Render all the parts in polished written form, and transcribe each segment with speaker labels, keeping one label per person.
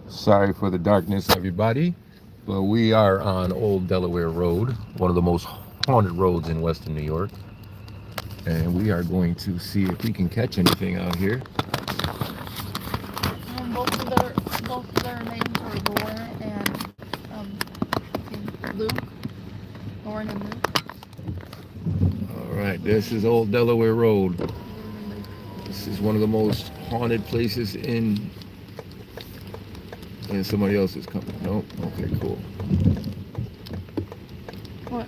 Speaker 1: Sorry for the darkness, everybody, but we are on Old Delaware Road, one of the most haunted roads in Western New York, and we are going to see if we can catch anything out here.
Speaker 2: Both of their names are Lauren and Luke. Lauren and Luke.
Speaker 1: All right, this is Old Delaware Road.
Speaker 2: Lauren and Luke.
Speaker 1: This is one of the most haunted places in. And somebody else is coming. Nope. Okay, cool.
Speaker 2: What?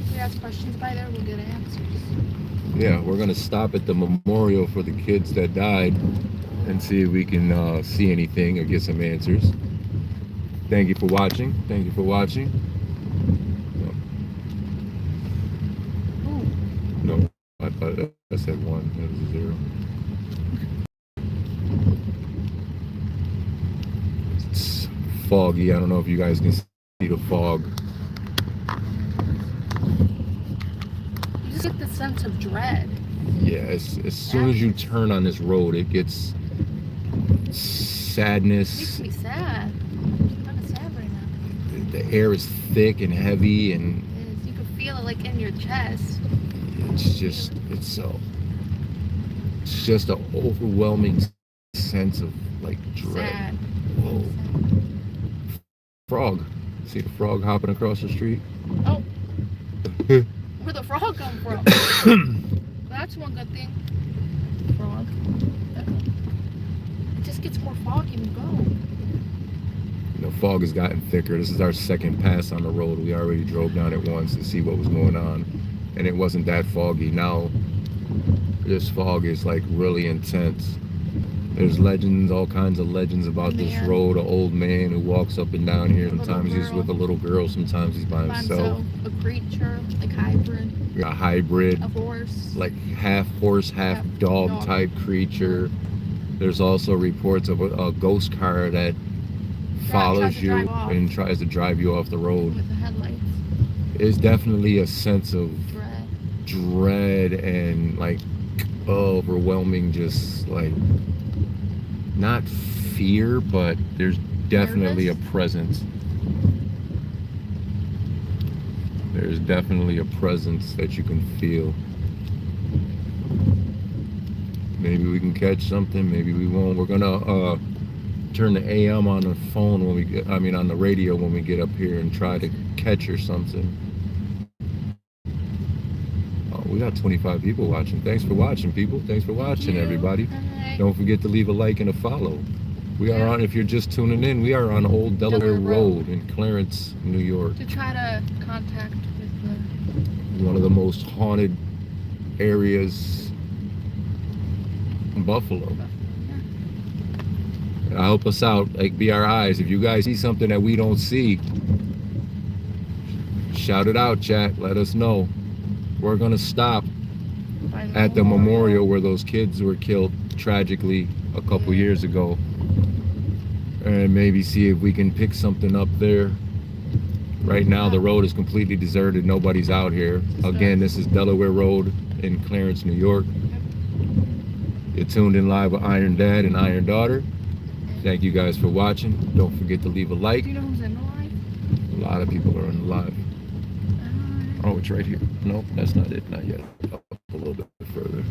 Speaker 2: If we ask questions by there, we'll get answers.
Speaker 1: Yeah, we're gonna stop at the memorial for the kids that died and see if we can see anything or get some answers. Thank you for watching. Thank you for watching.
Speaker 2: Ooh.
Speaker 1: No, I thought I said one. That was a zero. It's foggy. I don't know if you guys can see the fog.
Speaker 2: You just get the sense of dread.
Speaker 1: Yeah, as soon as you turn on this road, it gets sadness.
Speaker 2: It makes me sad. I'm kind of sad right now.
Speaker 1: The air is thick and heavy, and
Speaker 2: It is. You can feel it like in your chest.
Speaker 1: it's just an overwhelming sense of like dread.
Speaker 2: Sad.
Speaker 1: Whoa. Frog. See the frog hopping across the street?
Speaker 2: Oh. Where'd the frog come from? That's one good thing. Frog. It just gets more foggy when you go.
Speaker 1: The fog has gotten thicker. This is our second pass on the road. We already drove down it once to see what was going on, and it wasn't that foggy. Now this fog is like really intense. There's legends, all kinds of legends about this road. An old man who walks up and down here. Sometimes he's with a little girl. Sometimes he's by himself.
Speaker 2: A creature, like hybrid.
Speaker 1: A hybrid.
Speaker 2: A horse.
Speaker 1: Like half horse, half dog type creature. There's also reports of a ghost car that follows you and tries to drive you off the road.
Speaker 2: With the headlights.
Speaker 1: It's definitely a sense of
Speaker 2: dread
Speaker 1: and like overwhelming, just like not fear, but there's definitely a presence. There's definitely a presence that you can feel. Maybe we can catch something, maybe we won't. We're gonna turn the AM on the phone when we get, on the radio when we get up here and try to catch or something. Oh, we got 25 people watching. Thanks for watching, people. Thanks for watching, everybody. Don't forget to leave a like and a follow. We are on, if you're just tuning in, we are on Old Delaware Road in Clarence, New York.
Speaker 2: To try to contact with
Speaker 1: one of the most haunted areas in Buffalo. Help us out, like, be our eyes. If you guys see something that we don't see, shout it out, chat. Let us know. We're gonna stop at the memorial where those kids were killed tragically a couple years ago, and maybe see if we can pick something up there. Right now the road is completely deserted. Nobody's out here. Again, this is Delaware Road in Clarence, New York. You're tuned in live with Iron Dad and Iron Daughter. Thank you guys for watching. Don't forget to leave a like.
Speaker 2: Do you know who's in the live?
Speaker 1: A lot of people are on the live. Oh, it's right here. Nope, that's not it. Not yet. Up a little bit further.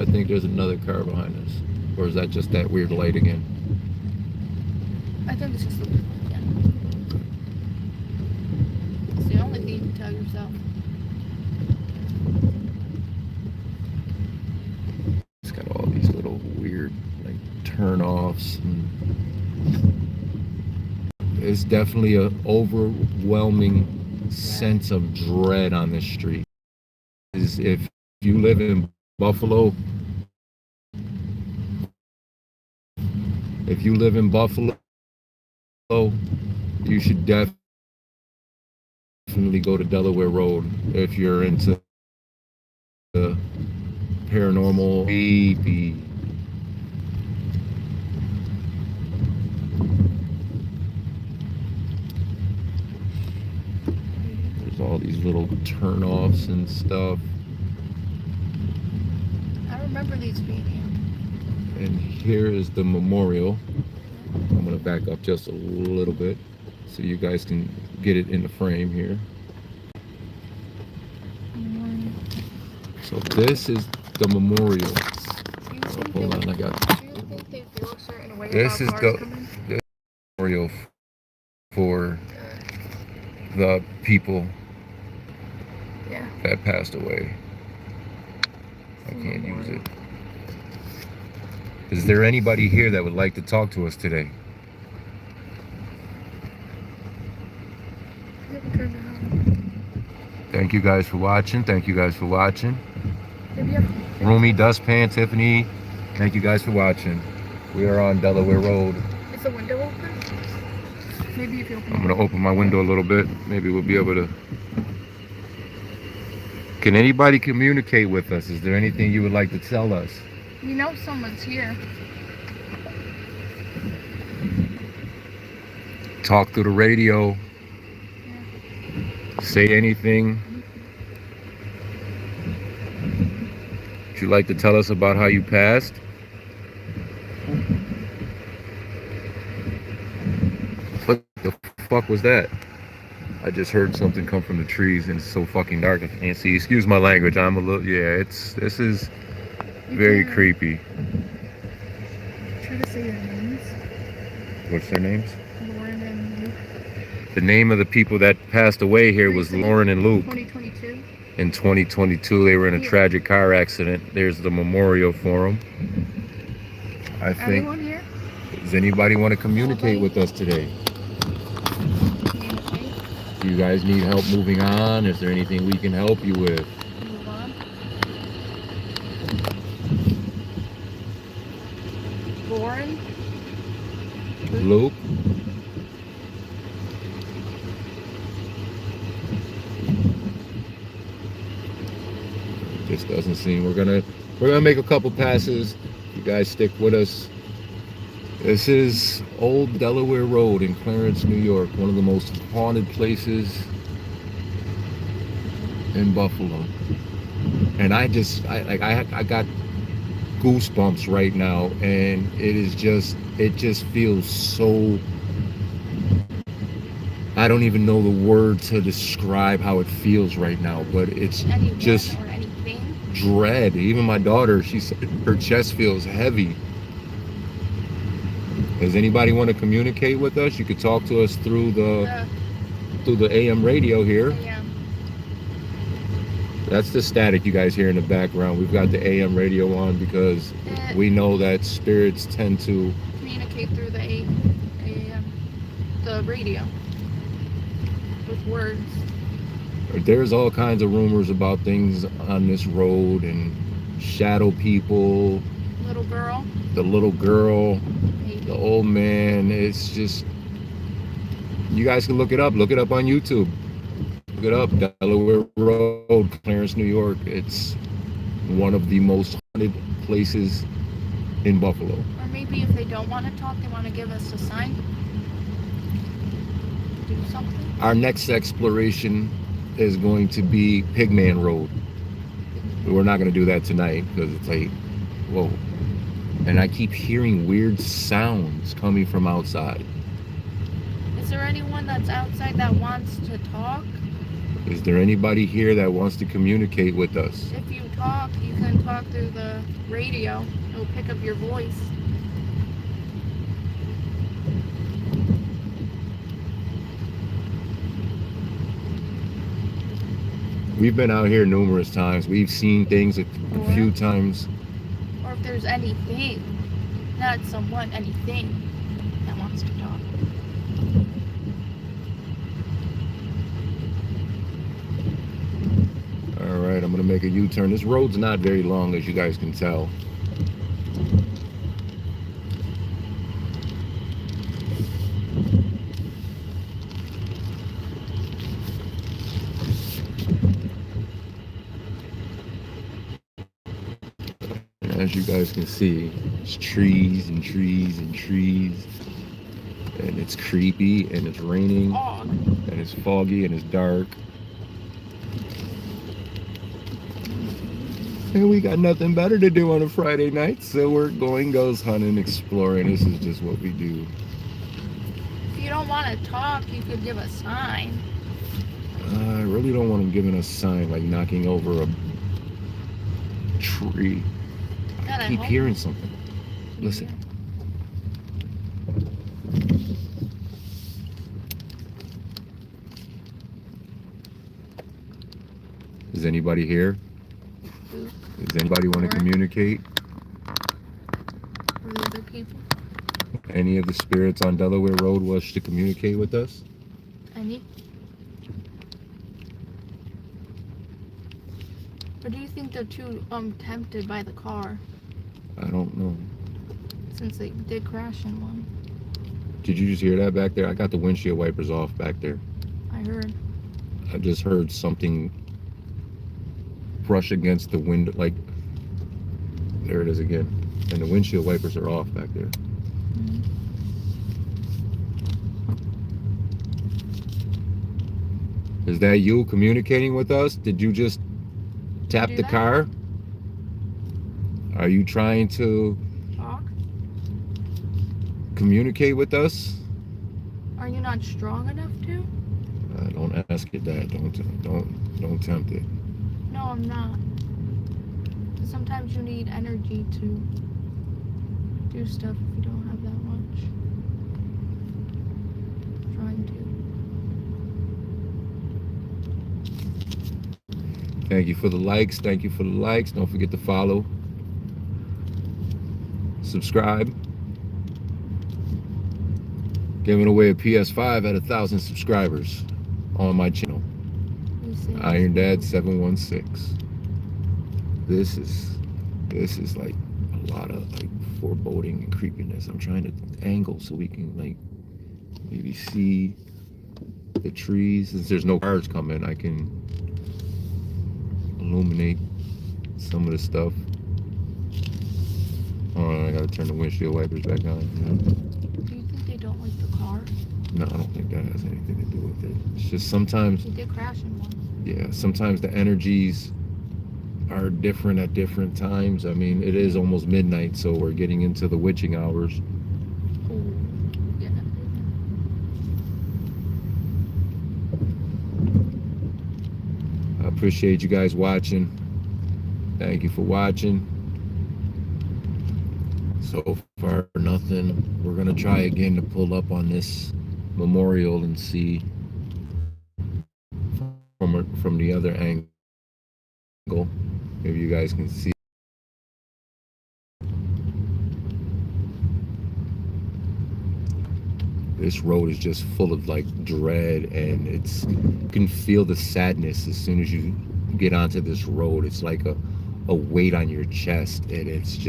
Speaker 1: I think there's another car behind us. Or is that just that weird light again?
Speaker 2: I think it's just the yeah. It's the only thing you can tell yourself.
Speaker 1: It's got all these little weird like turn-offs. It's definitely an overwhelming sense of dread on this street. Is if you live in Buffalo, you should definitely go to Delaware Road if you're into the paranormal, creepy. There's all these little turn-offs and stuff.
Speaker 2: I remember these being here.
Speaker 1: And here is the memorial. I'm gonna back up just a little bit so you guys can get it in the frame here. So this is the memorial. Hold on, I got.
Speaker 2: Do you think they feel a certain way
Speaker 1: This is
Speaker 2: about cars
Speaker 1: the memorial for the people that passed away. I can't use it. Is there anybody here that would like to talk to us today? Thank you guys for watching. Thank you guys for watching. Roomy, Dustpan, Tiffany, thank you guys for watching. We are on Delaware Road.
Speaker 2: Is the window open? Maybe if you open
Speaker 1: I'm going to open my window a little bit. Maybe we'll be able to... Can anybody communicate with us? Is there anything you would like to tell us?
Speaker 2: You know someone's here.
Speaker 1: Talk through the radio. Say anything. Would you like to tell us about how you passed? What the fuck was that? I just heard something come from the trees and it's so fucking dark I can't see. Excuse my language. I'm a little, yeah, this is very creepy.
Speaker 2: Try to say their names.
Speaker 1: What's their names?
Speaker 2: Lauren and Luke.
Speaker 1: The name of the people that passed away here was Lauren and Luke.
Speaker 2: 2022.
Speaker 1: In 2022, they were in a tragic car accident. There's the memorial for them. I think.
Speaker 2: Anyone here?
Speaker 1: Does anybody want to communicate with us today? Do you guys need help moving on? Is there anything we can help you with?
Speaker 2: Move on. Lauren?
Speaker 1: Luke? This doesn't seem. We're gonna make a couple passes. You guys stick with us. This is Old Delaware Road in Clarence, New York, one of the most haunted places in Buffalo. And I got goosebumps right now, and it just feels so, I don't even know the word to describe how it feels right now, but it's just dread. Even my daughter, she said her chest feels heavy. Does anybody want to communicate with us? You could talk to us through the AM radio here.
Speaker 2: Yeah.
Speaker 1: That's the static you guys hear in the background. We've got the AM radio on because we know that spirits tend to
Speaker 2: communicate through the radio with words.
Speaker 1: There's all kinds of rumors about things on this road and shadow people.
Speaker 2: Little girl.
Speaker 1: The little girl. The old man. It's just, you guys can look it up. Look it up on YouTube. Look it up. Delaware Road, Clarence, New York. It's one of the most haunted places in Buffalo.
Speaker 2: Or maybe if they don't want to talk, they want to give us a sign. Do something.
Speaker 1: Our next exploration is going to be Pigman Road. We're not going to do that tonight because it's like, whoa. And I keep hearing weird sounds coming from outside.
Speaker 2: Is there anyone that's outside that wants to talk?
Speaker 1: Is there anybody here that wants to communicate with us?
Speaker 2: If you talk, you can talk through the radio. It'll pick up your voice.
Speaker 1: We've been out here numerous times. We've seen things a few times.
Speaker 2: Or if there's anything, not someone, anything that wants to talk.
Speaker 1: All right, I'm gonna make a U-turn. This road's not very long, as you guys can tell. As you guys can see, it's trees and trees and trees, and it's creepy, and it's raining, and it's foggy, and it's dark. And we got nothing better to do on a Friday night, so we're going ghost hunting, exploring. This is just what we do.
Speaker 2: If you don't want to talk, you could give a sign.
Speaker 1: I really don't want them giving us a sign, like knocking over a tree. I keep hearing something. Listen. Is anybody here? Does anybody want to communicate?
Speaker 2: Or the other people?
Speaker 1: Any of the spirits on Delaware Road wish to communicate with us?
Speaker 2: Any? Or do you think they're too tempted by the car?
Speaker 1: I don't know.
Speaker 2: Since they did crash in one.
Speaker 1: Did you just hear that back there? I got the windshield wipers off back there.
Speaker 2: I heard.
Speaker 1: I just heard something brush against the window, like, there it is again. And the windshield wipers are off back there.
Speaker 2: Mm-hmm.
Speaker 1: Is that you communicating with us? Did you just tap the car? Are you trying to
Speaker 2: talk?
Speaker 1: Communicate with us?
Speaker 2: Are you not strong enough to?
Speaker 1: Don't ask it that. Don't tempt it.
Speaker 2: No, I'm not. Sometimes you need energy to do stuff if you don't have that much. Trying to.
Speaker 1: Thank you for the likes. Thank you for the likes. Don't forget to follow. Subscribe. Giving away a PS5 at 1,000 subscribers on my channel. Iron Dad 716. This is like a lot of like foreboding and creepiness. I'm trying to angle so we can like maybe see the trees. Since there's no cars coming, I can illuminate some of the stuff. Oh, I gotta turn the windshield wipers back on.
Speaker 2: Do you think they don't like the car?
Speaker 1: No, I don't think that has anything to do with it. It's just sometimes.
Speaker 2: He did crash in one. Yeah,
Speaker 1: sometimes the energies are different at different times. I mean, it is almost midnight, so we're getting into the witching hours.
Speaker 2: Ooh, yeah.
Speaker 1: I appreciate you guys watching. Thank you for watching. So far, nothing. We're gonna try again to pull up on this memorial and see from the other angle. Maybe you guys can see. This road is just full of like dread, and you can feel the sadness as soon as you get onto this road. It's like a weight on your chest, and it's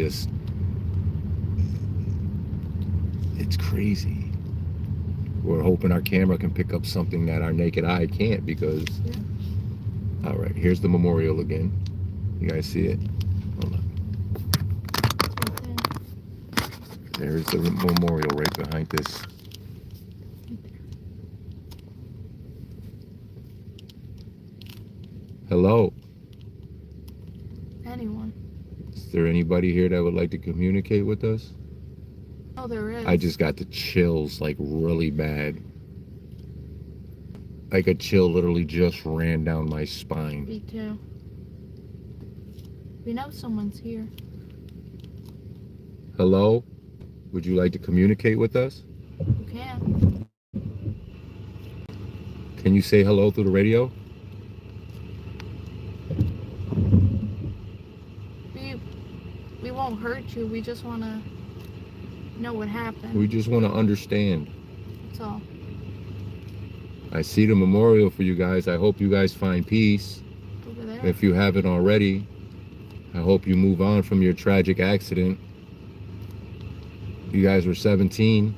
Speaker 1: crazy. We're hoping our camera can pick up something that our naked eye can't, because all right, here's the memorial again. You guys see it? Hold on. There's the memorial right behind this. Hello.
Speaker 2: Anyone?
Speaker 1: Is there anybody here that would like to communicate with us?
Speaker 2: Oh, there is.
Speaker 1: I just got the chills, like really bad. Like a chill literally just ran down my spine.
Speaker 2: Me too. We know someone's here.
Speaker 1: Hello? Would you like to communicate with us?
Speaker 2: You can.
Speaker 1: Can you say hello through the radio?
Speaker 2: We won't hurt you. We just want to know what happened.
Speaker 1: We just want to understand.
Speaker 2: That's all.
Speaker 1: I see the memorial for you guys. I hope you guys find peace.
Speaker 2: Over there.
Speaker 1: If you haven't already, I hope you move on from your tragic accident. You guys were 17.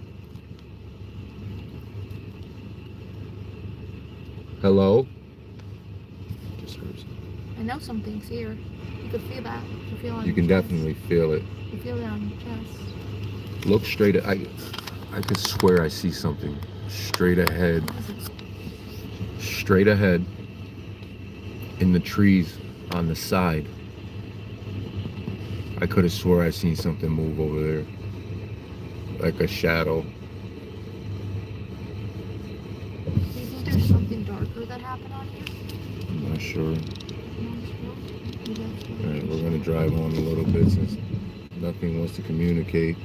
Speaker 1: Hello? Just heard something.
Speaker 2: I know something's here. You can feel that.
Speaker 1: You can definitely feel it.
Speaker 2: You feel it on your chest.
Speaker 1: Look straight at. I could swear I see something straight ahead. Straight ahead in the trees on the side. I could have swore I seen something move over there, like a shadow.
Speaker 2: Do you think there's something darker that happened on here?
Speaker 1: I'm not sure.
Speaker 2: On this road? Maybe that's what
Speaker 1: All
Speaker 2: it
Speaker 1: right,
Speaker 2: is.
Speaker 1: we're gonna drive on a little bit since nothing wants to communicate.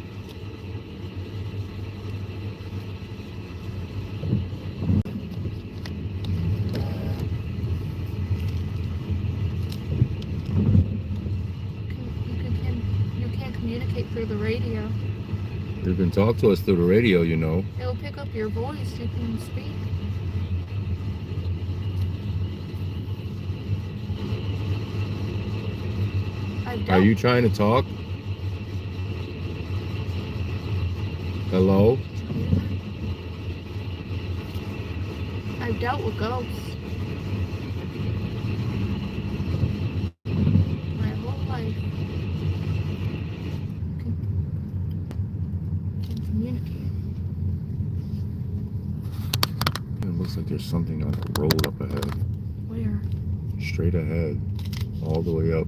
Speaker 2: You can't communicate through the radio.
Speaker 1: You can talk to us through the radio, you know.
Speaker 2: It'll pick up your voice. You can speak.
Speaker 1: Are you trying to talk? Hello?
Speaker 2: I've dealt with ghosts my whole life. Can communicate.
Speaker 1: It looks like there's something on the road up ahead.
Speaker 2: Where?
Speaker 1: Straight ahead. All the way up.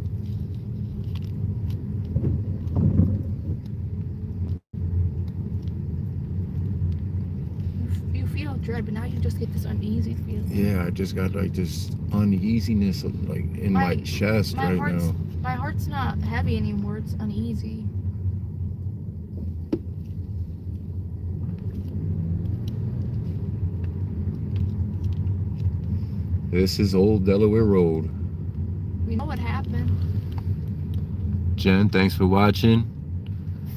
Speaker 2: You feel dread, but now you just get this uneasy feeling.
Speaker 1: Yeah, I just got like this uneasiness like in my chest right now.
Speaker 2: My heart's not heavy anymore, it's uneasy.
Speaker 1: This is old Delaware Road.
Speaker 2: We know what happened.
Speaker 1: Jen, thanks for watching.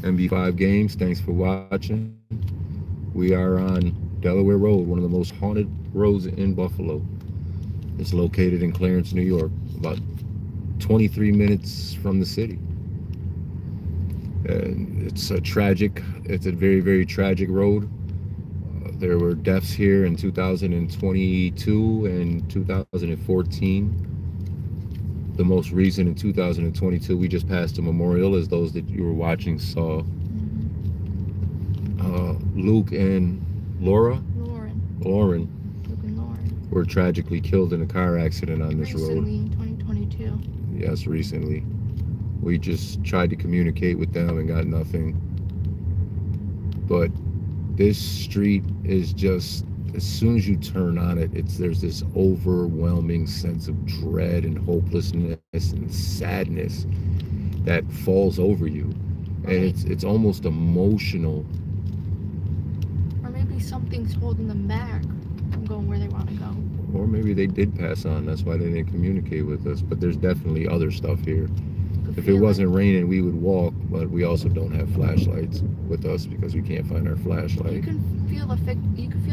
Speaker 1: MB5 Games, thanks for watching. We are on Delaware Road, one of the most haunted roads in Buffalo. It's located in Clarence, New York, about 23 minutes from the city. And it's a very, very tragic road. There were deaths here in 2022 and 2014. The most recent in 2022, we just passed a memorial, as those that you were watching saw. Luke and Lauren were tragically killed in a car accident on this road.
Speaker 2: Recently, in 2022.
Speaker 1: Yes, recently. We just tried to communicate with them and got nothing. But this street is just, as soon as you turn on it, there's this overwhelming sense of dread and hopelessness and sadness that falls over you. And it's almost emotional.
Speaker 2: Or maybe something's holding them back from going where they want to go.
Speaker 1: Or maybe they did pass on, that's why they didn't communicate with us. But there's definitely other stuff here. If it wasn't raining, we would walk, but we also don't have flashlights with us because we can't find our flashlight.
Speaker 2: You can feel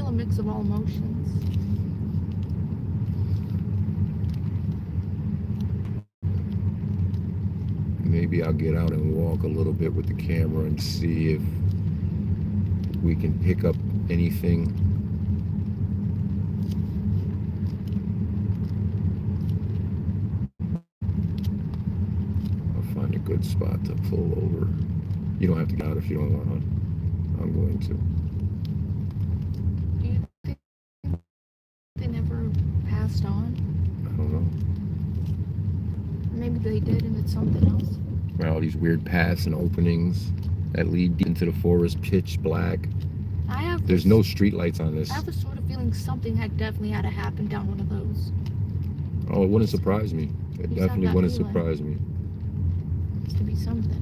Speaker 2: a mix of all emotions.
Speaker 1: Maybe I'll get out and walk a little bit with the camera and see if we can pick up anything. Find a good spot to pull over. You don't have to get out if you don't want to. I'm going to.
Speaker 2: Do you think they never passed on?
Speaker 1: I don't know.
Speaker 2: Maybe they did and it's something else.
Speaker 1: All these weird paths and openings that lead deep into the forest, pitch black. There's no street lights on this.
Speaker 2: I have a sort of feeling something definitely had to happen down one of those.
Speaker 1: Oh, it wouldn't surprise me. It definitely wouldn't surprise me.
Speaker 2: To be something.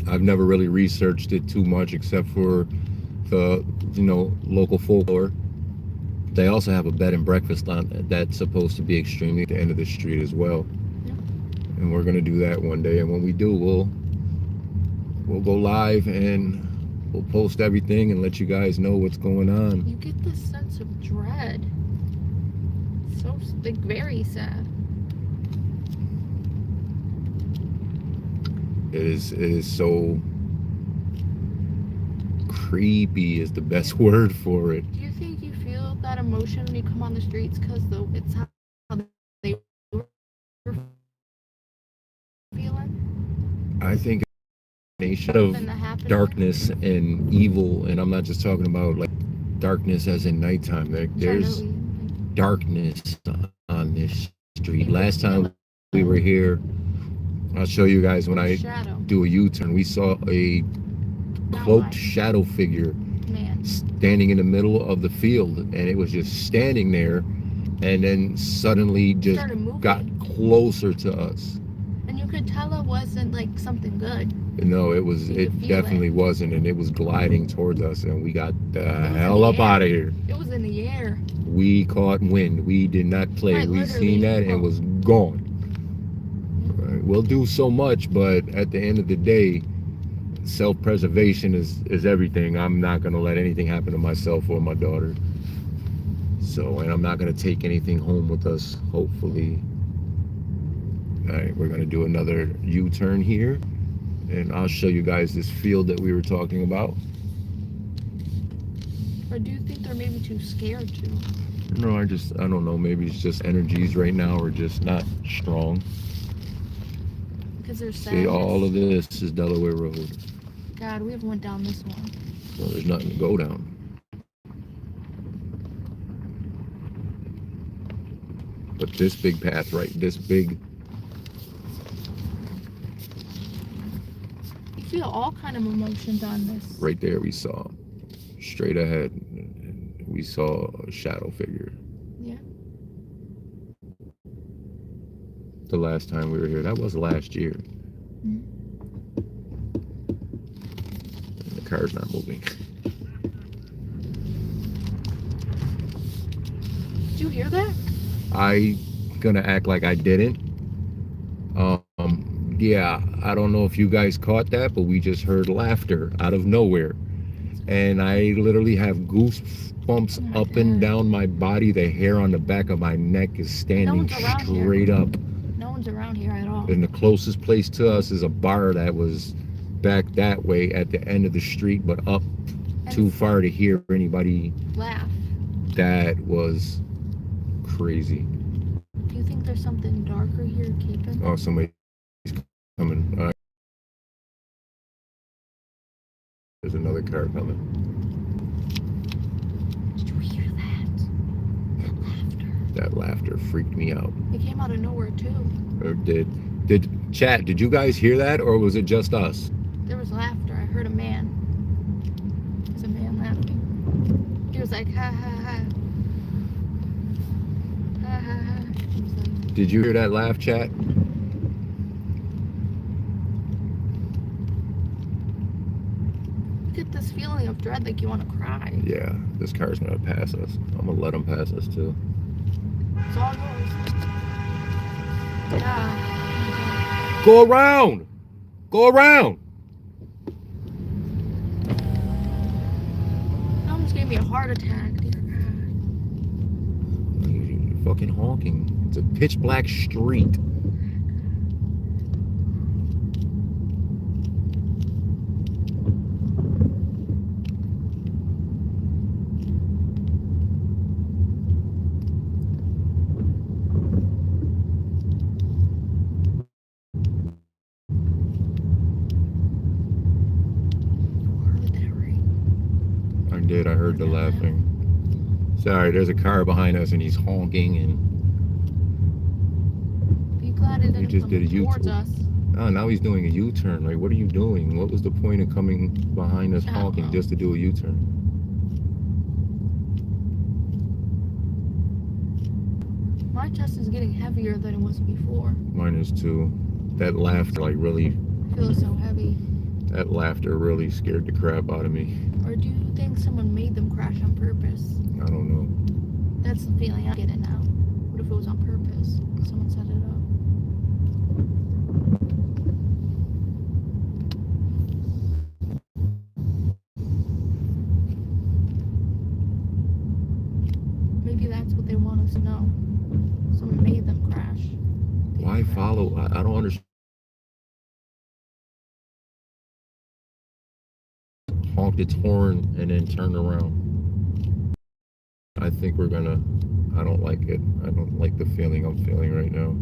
Speaker 1: I've never really researched it too much except for the local folklore. They also have a bed and breakfast on that's supposed to be extremely at the end of the street as well.
Speaker 2: Yeah.
Speaker 1: And we're gonna do that one day, and when we do, we'll go live and we'll post everything and let you guys know what's going on.
Speaker 2: You get this sense of dread. So very sad.
Speaker 1: It is so creepy is the best word for it.
Speaker 2: Do you think you feel that emotion when you come on the streets because it's how they were feeling?
Speaker 1: I think a nation of darkness and evil, and I'm not just talking about like darkness as in nighttime. There's darkness on this street. Last time we were here, I'll show you guys when I
Speaker 2: Shadow.
Speaker 1: do a U-turn. We saw a cloaked shadow figure standing in the middle of the field, and it was just standing there, and then suddenly just got closer to us.
Speaker 2: And you could tell it wasn't like something good.
Speaker 1: No, it definitely wasn't, and it was gliding towards us, and we got the hell up out of here.
Speaker 2: It was in the air.
Speaker 1: We caught wind. We did not play.
Speaker 2: Right,
Speaker 1: we seen that and was gone. Right. We'll do so much, but at the end of the day, self-preservation is everything. I'm not going to let anything happen to myself or my daughter. So, and I'm not going to take anything home with us, hopefully. All right, we're going to do another U-turn here, and I'll show you guys this field that we were talking about.
Speaker 2: Or do you think they're maybe too scared to?
Speaker 1: No, I don't know. Maybe it's just energies right now are just not strong.
Speaker 2: Because there's
Speaker 1: sadness. See, all of this is Delaware Road.
Speaker 2: God, we haven't went down this one.
Speaker 1: Well, there's nothing to go down. But this big path, right? This big.
Speaker 2: You feel all kind of emotions on this.
Speaker 1: Right there, we saw. Straight ahead, we saw a shadow figure.
Speaker 2: Yeah.
Speaker 1: The last time we were here, that was last year.
Speaker 2: Mm-hmm.
Speaker 1: And the car's not moving.
Speaker 2: Did you hear that?
Speaker 1: I'm gonna act like I didn't. Yeah, I don't know if you guys caught that, but we just heard laughter out of nowhere. And I literally have goosebumps up and down my body. The hair on the back of my neck is standing straight up.
Speaker 2: No one's around here at all.
Speaker 1: And the closest place to us is a bar that was back that way at the end of the street, but up too far to hear anybody
Speaker 2: laugh.
Speaker 1: That was crazy.
Speaker 2: Do you think there's something darker here keeping?
Speaker 1: Oh, somebody's coming. There's another car coming.
Speaker 2: Did you hear that? That laughter.
Speaker 1: That laughter freaked me out.
Speaker 2: It came out of nowhere too.
Speaker 1: Or did chat? Did you guys hear that, or was it just us?
Speaker 2: There was laughter. I heard a man. There was a man laughing. He was like, ha ha ha. Ha ha ha. He was like,
Speaker 1: did you hear that laugh, chat?
Speaker 2: get this feeling of dread, like you want to cry.
Speaker 1: Yeah, this car's gonna pass us. I'm gonna let them pass us too.
Speaker 2: It's all yours. Yeah.
Speaker 1: Go around! Go around!
Speaker 2: It almost gave me a heart attack, dear God.
Speaker 1: You're fucking honking. It's a pitch black street. I heard the laughing. Sorry, there's a car behind us and he's honking and
Speaker 2: be glad it didn't
Speaker 1: just did a
Speaker 2: towards us.
Speaker 1: Oh, now he's doing a U-turn. Like, what are you doing? What was the point of coming behind us honking just to do a U-turn?
Speaker 2: My chest is getting heavier than it was before.
Speaker 1: Mine is too. That laughter like really
Speaker 2: feels so heavy.
Speaker 1: That laughter really scared the crap out of me.
Speaker 2: Or do you think someone made them crash on purpose?
Speaker 1: I don't know.
Speaker 2: That's the feeling I get it now. What if it was on purpose? Someone set it up. Maybe that's what they want us to know. Someone made them crash.
Speaker 1: Why follow? I don't understand. Honked its horn and then turned around. I think we're gonna, I don't like it. I don't like the feeling I'm feeling right now.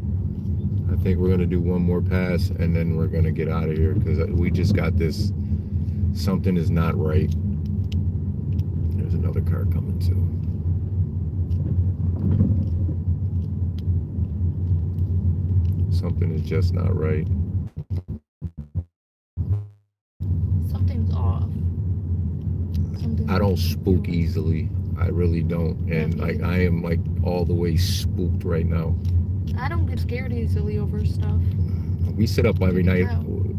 Speaker 1: I think we're gonna do one more pass and then we're gonna get out of here because we just got this, something is not right. There's another car coming too. Something is just not right. I don't spook easily. I really don't. And like I am like all the way spooked right now.
Speaker 2: I don't get scared easily over stuff.
Speaker 1: We sit up every night.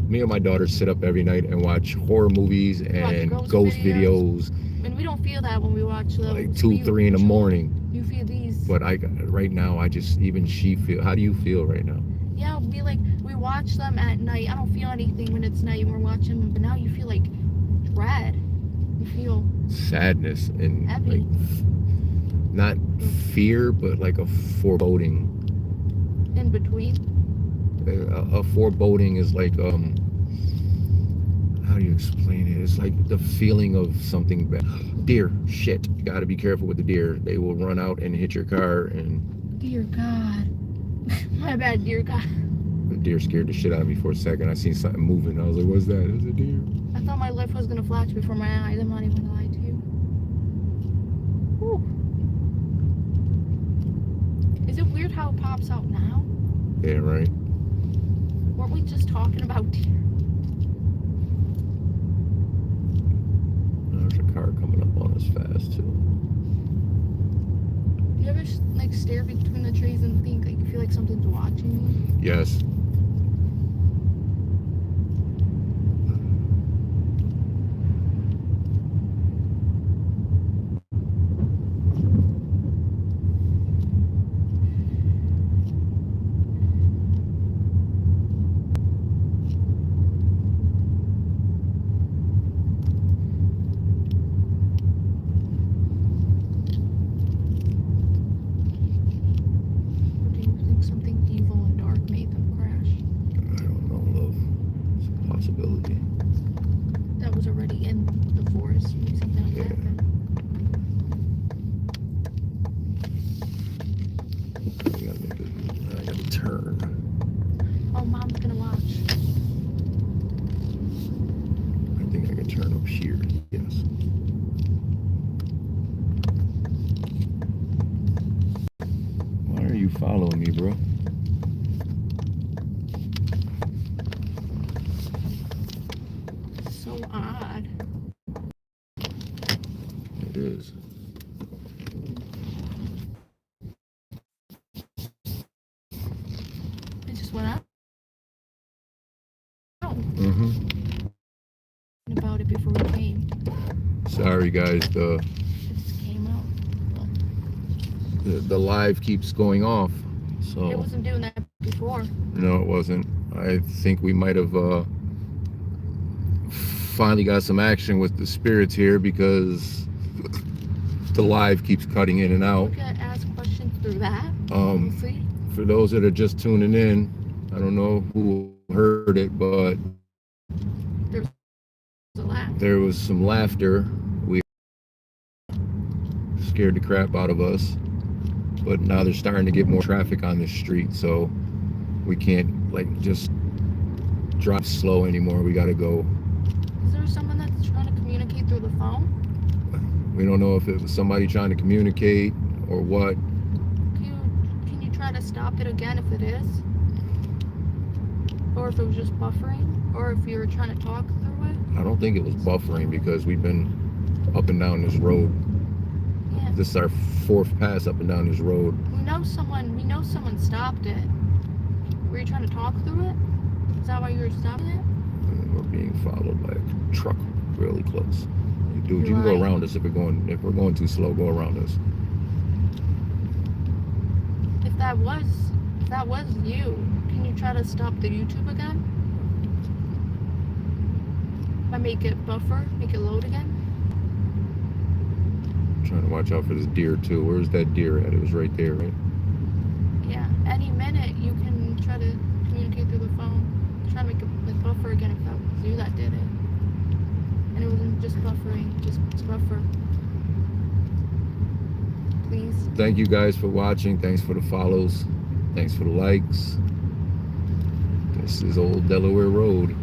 Speaker 1: Me and my daughter sit up every night and watch horror movies and ghost videos.
Speaker 2: And we don't feel that when we watch those.
Speaker 1: Like 2, 3 in the morning.
Speaker 2: You feel these.
Speaker 1: But right now, I just, even she feel. How do you feel right now?
Speaker 2: Yeah, it'll be like, we watch them at night. I don't feel anything when it's night and we're watching them. But now you feel like dread. You feel
Speaker 1: sadness and
Speaker 2: heavy.
Speaker 1: Like not fear, but like a foreboding.
Speaker 2: In between.
Speaker 1: A foreboding is like how do you explain it? It's like the feeling of something bad. Deer, shit! You got to be careful with the deer. They will run out and hit your car. And
Speaker 2: dear God, my bad, dear God.
Speaker 1: The deer scared the shit out of me for a second. I seen something moving. I was like, "What's that?" It was a deer.
Speaker 2: I thought my life was gonna flash before my eyes. I'm not even gonna lie to you. Whew. Is it weird how it pops out now?
Speaker 1: Yeah, right.
Speaker 2: Weren't we just talking about deer?
Speaker 1: There's a car coming up on us fast too.
Speaker 2: Do you ever like stare between the trees and think like you feel like something's watching you?
Speaker 1: Yes.
Speaker 2: That was already in the forest.
Speaker 1: Yeah. I gotta turn.
Speaker 2: Oh, Mom's gonna watch.
Speaker 1: I think I can turn up here. Yes. Why are you following me, bro?
Speaker 2: So odd.
Speaker 1: It is.
Speaker 2: It just went out. Oh. About it before we came.
Speaker 1: Sorry, guys.
Speaker 2: It just came out.
Speaker 1: The live keeps going off. So.
Speaker 2: It wasn't doing that before.
Speaker 1: No, it wasn't. I think we might have finally got some action with the spirits here because the live keeps cutting in and out.
Speaker 2: We could ask questions through that.
Speaker 1: For those that are just tuning in, I don't know who heard it, but there was some laughter. We scared the crap out of us, but now they're starting to get more traffic on the street, so we can't like just drive slow anymore. We got to go.
Speaker 2: Is there someone that's trying to communicate through the phone?
Speaker 1: We don't know if it was somebody trying to communicate or what.
Speaker 2: Can you try to stop it again if it is? Or if it was just buffering? Or if you were trying to talk through it?
Speaker 1: I don't think it was buffering because we've been up and down this road.
Speaker 2: Yeah.
Speaker 1: This is our 4th pass up and down this road.
Speaker 2: We know someone stopped it. Were you trying to talk through it? Is that why you were stopping it?
Speaker 1: And we're being followed by a truck really close. Like, dude, you can go around us if we're going too slow, go around us.
Speaker 2: If that was you, can you try to stop the YouTube again? Make it buffer, make it load again.
Speaker 1: I'm trying to watch out for this deer too. Where's that deer at? It was right there, right?
Speaker 2: Yeah. Any minute you can try to communicate through the phone. Try to make it like buffer again if that was you that did it. And it wasn't just buffering, just buffer. Please.
Speaker 1: Thank you guys for watching. Thanks for the follows. Thanks for the likes. This is old Delaware Road.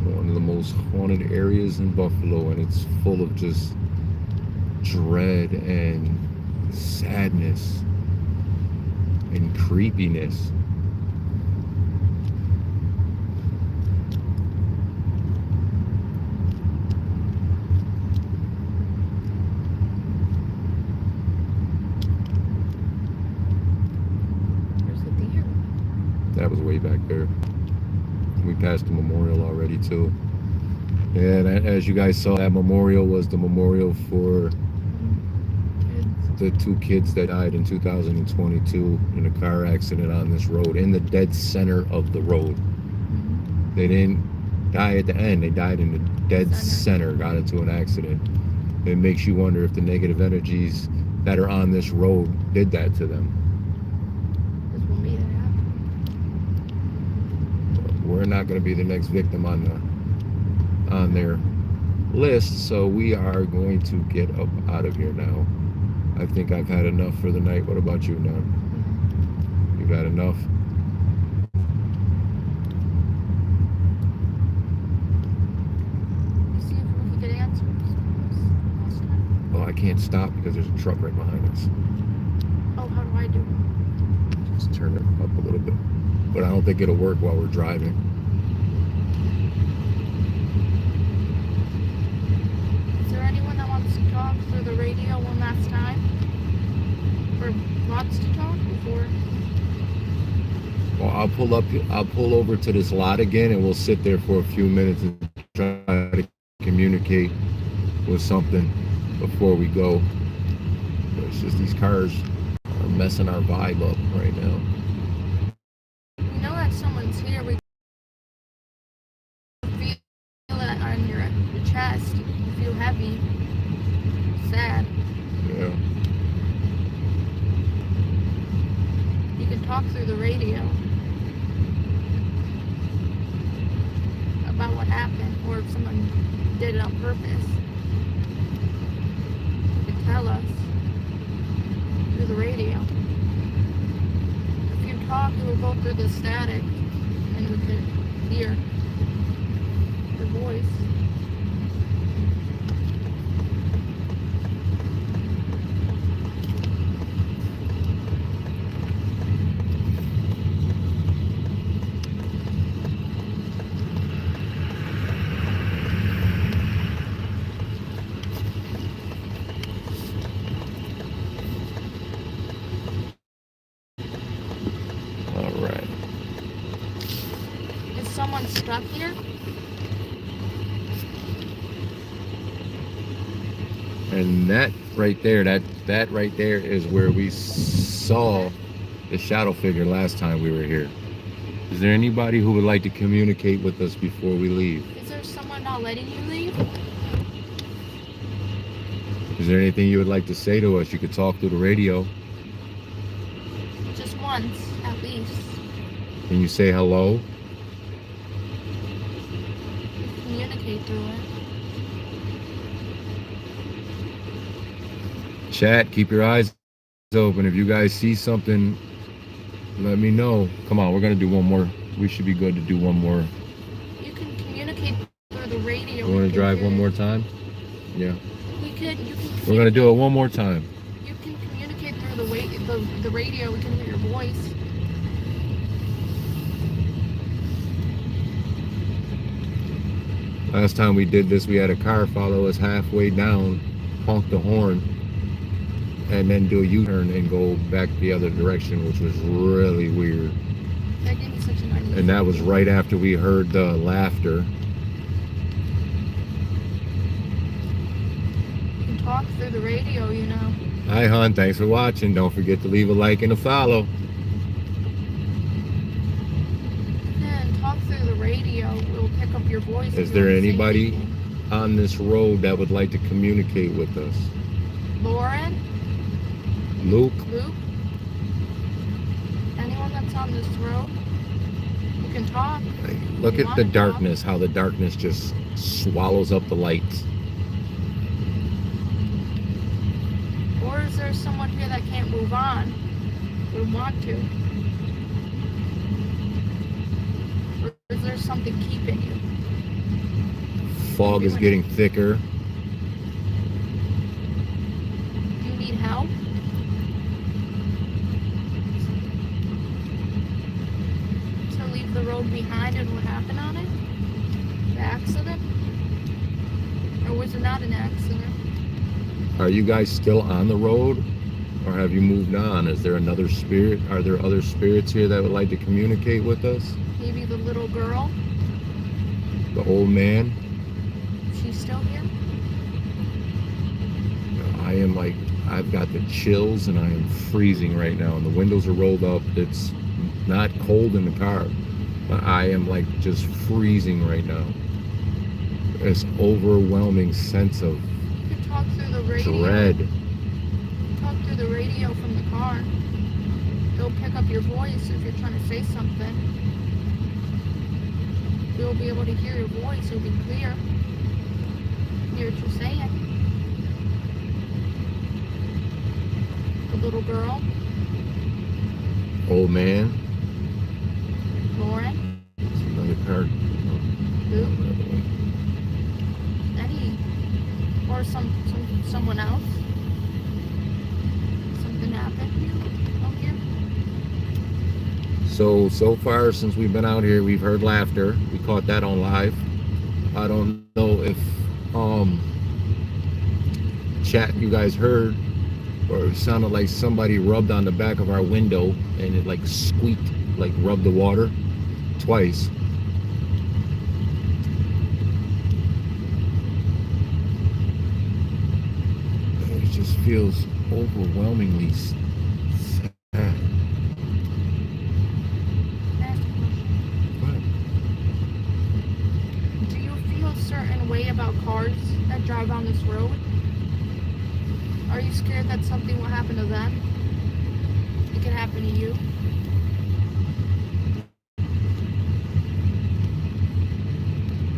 Speaker 1: One of the most haunted areas in Buffalo, and it's full of just dread and sadness and creepiness. That was way back there. We passed the memorial already too. And as you guys saw, that memorial was the memorial for the 2 kids that died in 2022 in a car accident on this road, in the dead center of the road. They didn't die at the end, they died in the dead center, got into an accident. It makes you wonder if the negative energies that are on this road did that to them. We're not going to be the next victim on their list, so we are going to get up out of here now. I think I've had enough for the night. What about you, Nun? You've had enough?
Speaker 2: See if we can get answers.
Speaker 1: Oh, I can't stop because there's a truck right behind us.
Speaker 2: Oh, how do I do it?
Speaker 1: Just turn it up a little bit. But I don't think it'll work while we're driving.
Speaker 2: Is there anyone that wants to talk through the radio one last time? Or wants to talk before?
Speaker 1: Well, I'll pull over to this lot again, and we'll sit there for a few minutes and try to communicate with something before we go. It's just these cars are messing our vibe up right now.
Speaker 2: We know that someone's here. We feel that on your chest. You feel heavy, sad.
Speaker 1: Yeah.
Speaker 2: You can talk through the radio about what happened, or if someone did it on purpose. You can tell us through the radio. If you talk, it will go through the static, and we could hear your voice. Someone stuck here?
Speaker 1: And that right there, that right there is where we saw the shadow figure last time we were here. Is there anybody who would like to communicate with us before we leave?
Speaker 2: Is there someone not letting you leave?
Speaker 1: Is there anything you would like to say to us? You could talk through the radio.
Speaker 2: Just once, at least.
Speaker 1: Can you say hello?
Speaker 2: Communicate through it.
Speaker 1: Chat, keep your eyes open. If you guys see something, let me know. Come on, we're gonna do one more. We should be good to do one more.
Speaker 2: You can communicate through the radio.
Speaker 1: You wanna drive one more time? Yeah.
Speaker 2: We could. You can.
Speaker 1: We're gonna do it one more time.
Speaker 2: You can communicate through the radio. We can hear your voice.
Speaker 1: Last time we did this, we had a car follow us halfway down, honk the horn, and then do a U-turn and go back the other direction, which was really weird.
Speaker 2: That gave me such an uneasy.
Speaker 1: And that was right after we heard the laughter.
Speaker 2: You can talk through the radio, you know.
Speaker 1: Hi, hon. Thanks for watching. Don't forget to leave a like and a follow.
Speaker 2: Talk through the radio. We'll pick up your voice.
Speaker 1: Is there anybody on this road that would like to communicate with us?
Speaker 2: Lauren?
Speaker 1: Luke?
Speaker 2: Anyone that's on this road? You can talk.
Speaker 1: Look at the darkness, how the darkness just swallows up the lights.
Speaker 2: Or is there someone here that can't move on? Would want to? Is there something keeping you?
Speaker 1: Fog is getting thicker.
Speaker 2: Do you need help? To leave the road behind and what happened on it? The accident? Or was it not an accident?
Speaker 1: Are you guys still on the road? Or have you moved on? Is there another spirit? Are there other spirits here that would like to communicate with us?
Speaker 2: Maybe the little girl.
Speaker 1: The old man?
Speaker 2: She's still here?
Speaker 1: I am like, I've got the chills and I am freezing right now. And the windows are rolled up. It's not cold in the car, but I am like just freezing right now. This overwhelming sense of
Speaker 2: You can talk through the radio.
Speaker 1: dread.
Speaker 2: Talk through the radio from the car. It'll pick up your voice if you're trying to say something. You'll be able to hear your voice. It'll be clear. Hear what you're saying. The little girl.
Speaker 1: Old man.
Speaker 2: Lauren.
Speaker 1: Another car.
Speaker 2: Who? Any. Or someone else. Something happened to you out here?
Speaker 1: So far since we've been out here, we've heard laughter. We caught that on live. I don't know if chat you guys heard, or it sounded like somebody rubbed on the back of our window and it like squeaked, like rubbed the water twice. It just feels overwhelmingly sad.
Speaker 2: Do you feel a certain way about cars that drive on this road? Are you scared that something will happen to them? It could happen to you?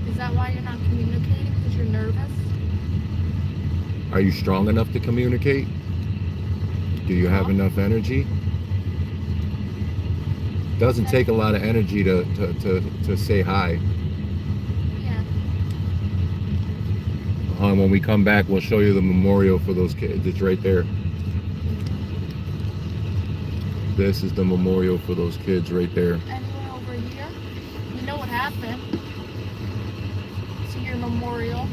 Speaker 2: Is that why you're not communicating? Because you're nervous?
Speaker 1: Are you strong enough to communicate? Do you have enough energy? Doesn't take a lot of energy to say hi.
Speaker 2: Yeah.
Speaker 1: When we come back, we'll show you the memorial for those kids. It's right there. This is the memorial for those kids right there.
Speaker 2: Anywhere over here? You know what happened. See your memorial.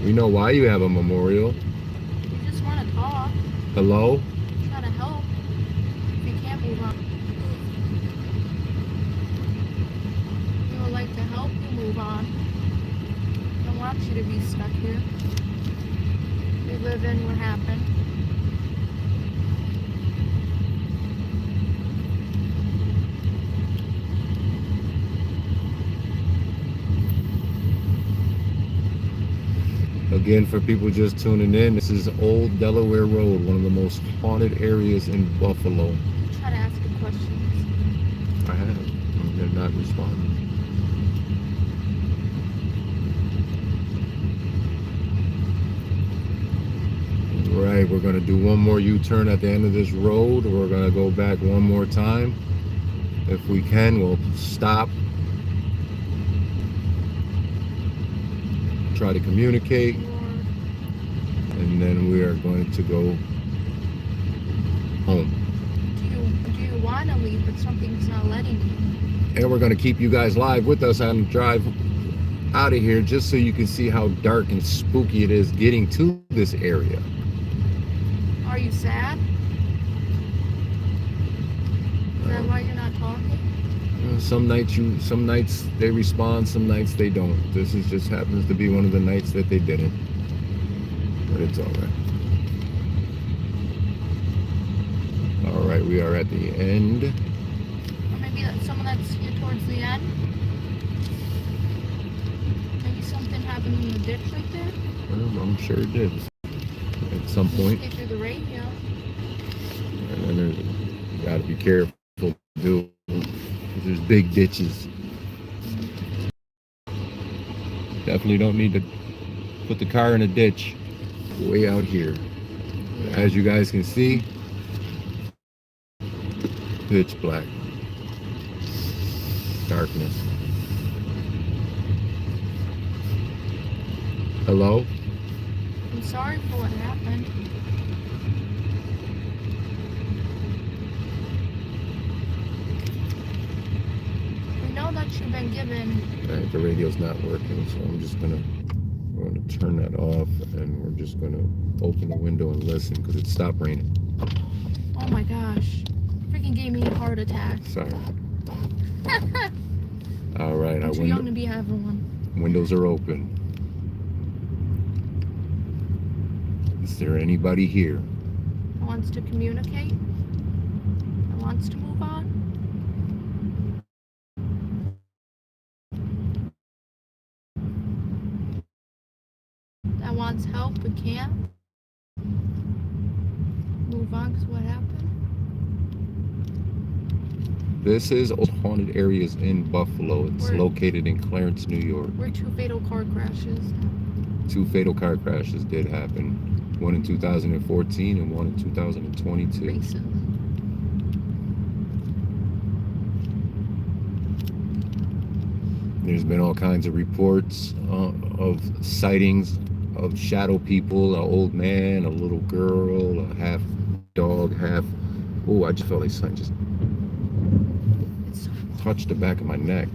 Speaker 1: We know why you have a memorial.
Speaker 2: You just want to talk.
Speaker 1: Hello?
Speaker 2: Try to help. If you can't move on. We would like to help you move on. I don't want you to be stuck here. We live in what happened.
Speaker 1: Again, for people just tuning in, this is Old Delaware Road, one of the most haunted areas in Buffalo.
Speaker 2: Try to ask you questions.
Speaker 1: I have. They're not responding. Right, we're going to do one more U-turn at the end of this road. We're going to go back one more time. If we can, we'll stop. Try to communicate. And then we are going to go home.
Speaker 2: Do you want to leave, but something's not letting you?
Speaker 1: And we're going to keep you guys live with us on the drive out of here, just so you can see how dark and spooky it is getting to this area.
Speaker 2: Are you sad? Is that why you're not talking?
Speaker 1: Some nights they respond, some nights they don't. This just happens to be one of the nights that they didn't. But it's all right. All right, we are at the end.
Speaker 2: Or maybe that's someone that's here towards the end. Maybe something happened in the ditch right there.
Speaker 1: Well, I'm sure it did at some point.
Speaker 2: Get through the radio.
Speaker 1: And then you got to be careful too. There's big ditches. Definitely don't need to put the car in a ditch way out here. As you guys can see, pitch black. Darkness. Hello?
Speaker 2: I'm sorry for what happened. We know that you've been given.
Speaker 1: Alright, the radio's not working, so we're We're going to turn that off, and we're just going to open the window and listen because it stopped raining.
Speaker 2: Oh my gosh. Freaking gave me a heart attack.
Speaker 1: Sorry. All right.
Speaker 2: I'm too young to be having one.
Speaker 1: Windows are open. Is there anybody here
Speaker 2: That wants to communicate? That wants to move on? That wants help but can't? Move on because what happened?
Speaker 1: This is Haunted Areas in Buffalo. It's located in Clarence, New York.
Speaker 2: Where 2 fatal car crashes.
Speaker 1: 2 fatal car crashes did happen. One in 2014 and one in 2022.
Speaker 2: Recent.
Speaker 1: There's been all kinds of reports of sightings of shadow people, an old man, a little girl, a half dog, half... Oh, I just felt like something just touched the back of my neck.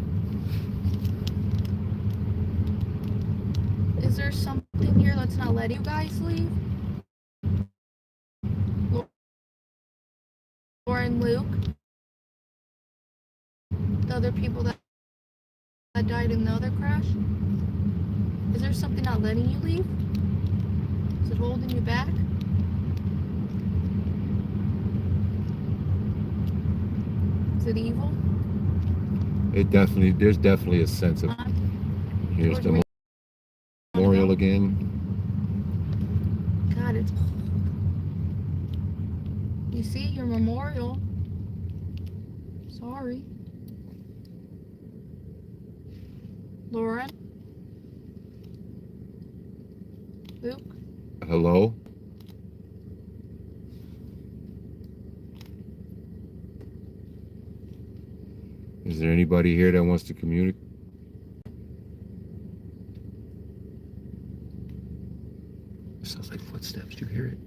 Speaker 2: Is there something here that's not letting you guys leave? Laura and Luke? The other people that died in the other crash? Is there something not letting you leave? Is it holding you back? Is it evil?
Speaker 1: There's definitely a sense of... Here's the memorial again.
Speaker 2: God, it's... You see, your memorial. Sorry. Lauren? Luke?
Speaker 1: Hello? Is there anybody here that wants to communicate? It sounds like footsteps. Do you hear it?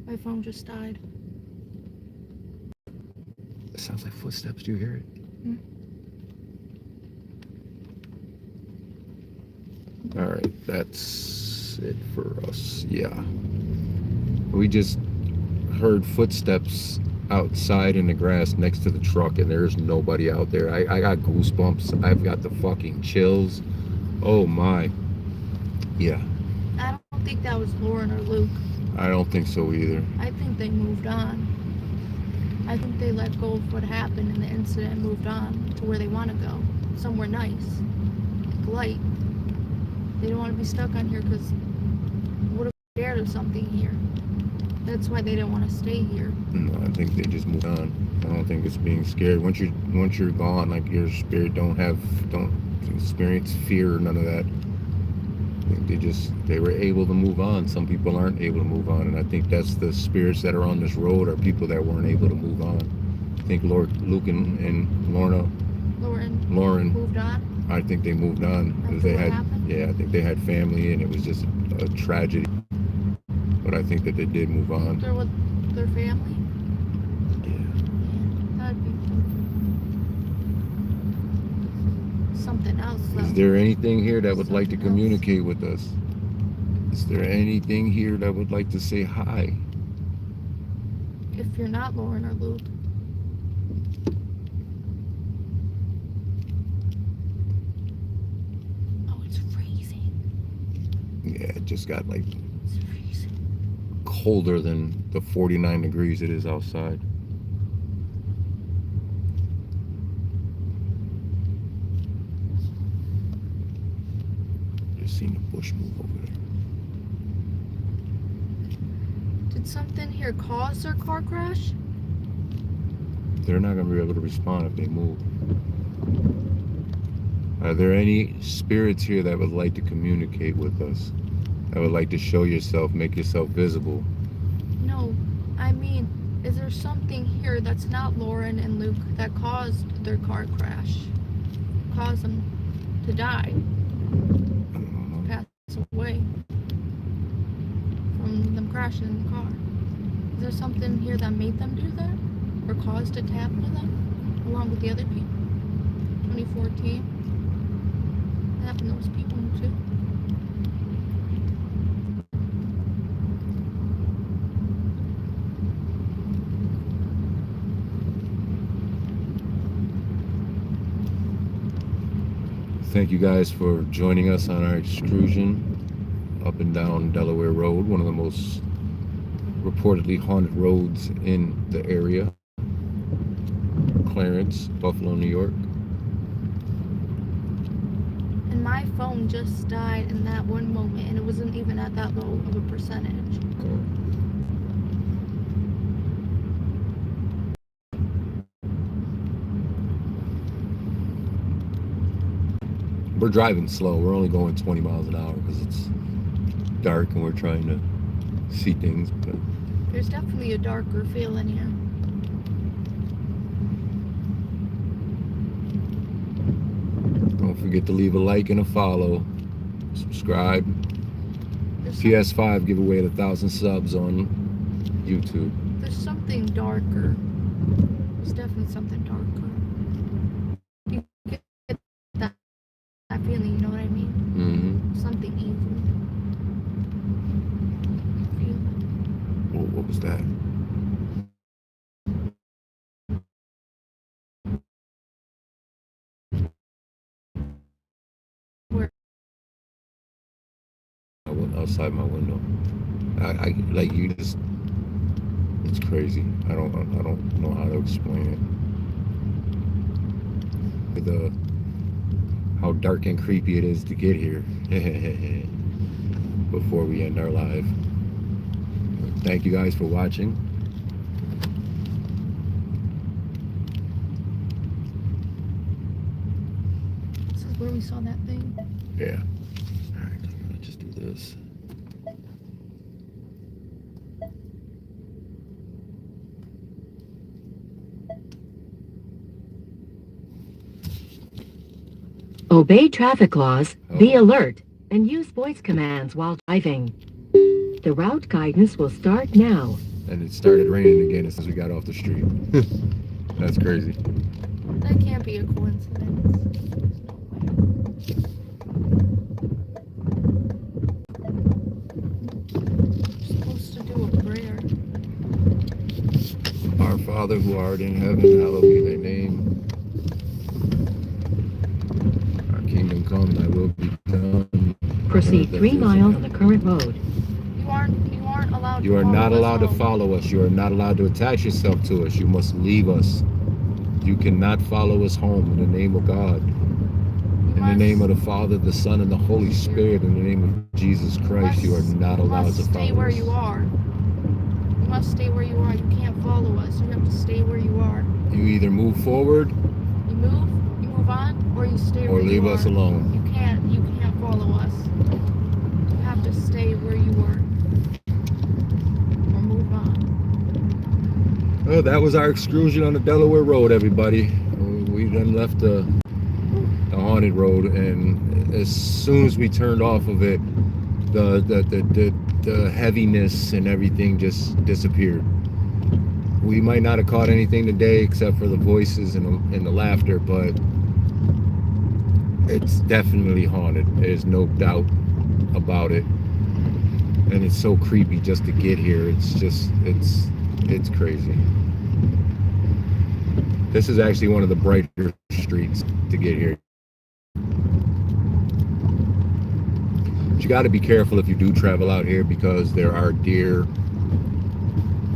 Speaker 2: My phone just died.
Speaker 1: It sounds like footsteps. Do you hear it? All right, that's it for us. Yeah. We just heard footsteps outside in the grass next to the truck, and there's nobody out there. I got goosebumps. I've got the fucking chills. Oh my. Yeah.
Speaker 2: I don't think that was Lauren or Luke.
Speaker 1: I don't think so either.
Speaker 2: I think they moved on. I think they let go of what happened in the incident and moved on to where they want to go. Somewhere nice. Like light. They don't want to be stuck on here because what if they're scared of something here? That's why they didn't want to stay here.
Speaker 1: No, I think they just moved on. I don't think it's being scared. Once you're gone, like your spirit don't experience fear or none of that. I think they were able to move on. Some people aren't able to move on, and I think that's the spirits that are on this road are people that weren't able to move on. I think Luke and Lauren
Speaker 2: moved on.
Speaker 1: I think they moved on because they had I think they had family, and it was just a tragedy. But I think that they did move on.
Speaker 2: They're with their family?
Speaker 1: Yeah.
Speaker 2: That'd be something else, though.
Speaker 1: Is there anything here that would like to communicate with us? Is there anything here that would like to say hi?
Speaker 2: If you're not Lauren or Luke. Oh, it's freezing.
Speaker 1: Yeah, it just got like colder than the 49 degrees it is outside. Just seen the bush move over there.
Speaker 2: Did something here cause their car crash?
Speaker 1: They're not going to be able to respond if they move. Are there any spirits here that would like to communicate with us? That would like to show yourself, make yourself visible?
Speaker 2: No, I mean, is there something here that's not Lauren and Luke that caused their car crash? Caused them to die? Pass away from them crashing in the car. Is there something here that made them do that? Or caused it to happen to them? Along with the other people? 2014? happened to those people too?
Speaker 1: Thank you guys for joining us on our excursion up and down Delaware Road, one of the most reportedly haunted roads in the area. Clarence, Buffalo, New York.
Speaker 2: And my phone just died in that one moment, and it wasn't even at that low of a percentage.
Speaker 1: We're driving slow. We're only going 20 miles an hour because it's dark and we're trying to see things. But
Speaker 2: there's definitely a darker feel in here.
Speaker 1: don't forget to leave a like and a follow. Subscribe. PS5 giveaway at 1,000 subs on YouTube.
Speaker 2: There's something darker. There's definitely something darker. You get that feeling, you know what I mean?
Speaker 1: Mm-hmm.
Speaker 2: Something evil.
Speaker 1: What was that?
Speaker 2: Where?
Speaker 1: I went outside my window. I like you just. It's crazy. I don't know how to explain it. How dark and creepy it is to get here before we end our live. Thank you guys for watching.
Speaker 2: This is where we saw that thing.
Speaker 1: Yeah. All right, let's just do this.
Speaker 3: Obey traffic laws, be alert, and use voice commands while driving. The route guidance will start now.
Speaker 1: And it started raining again as soon as we got off the street. That's crazy.
Speaker 2: That can't be a coincidence. You're supposed to do a prayer.
Speaker 1: Our Father who art in heaven, hallowed be thy name. Our kingdom come, thy will be done.
Speaker 3: Proceed 3 miles on the current road.
Speaker 2: You aren't allowed
Speaker 1: You
Speaker 2: to
Speaker 1: are
Speaker 2: follow
Speaker 1: not
Speaker 2: us
Speaker 1: allowed to
Speaker 2: home.
Speaker 1: follow us. You are not allowed to attach yourself to us. You must leave us. You cannot follow us home in the name of God. In the name of the Father, the Son, and the Holy Spirit, in the name of Jesus Christ, you are not allowed to follow us.
Speaker 2: You must stay where you are. You must stay where you are. You can't follow us. You have to stay where you are.
Speaker 1: You either move forward,
Speaker 2: you move on, or you stay where you are.
Speaker 1: Or leave us alone.
Speaker 2: You can't follow us. You have to stay where you were. Or move on.
Speaker 1: Well, that was our excursion on the Delaware Road, everybody. We then left the haunted road, and as soon as we turned off of it, the heaviness and everything just disappeared. We might not have caught anything today except for the voices and the laughter, but it's definitely haunted. There's no doubt about it. And it's so creepy just to get here. It's crazy. This is actually one of the brighter streets to get here. But you got to be careful if you do travel out here because there are deer.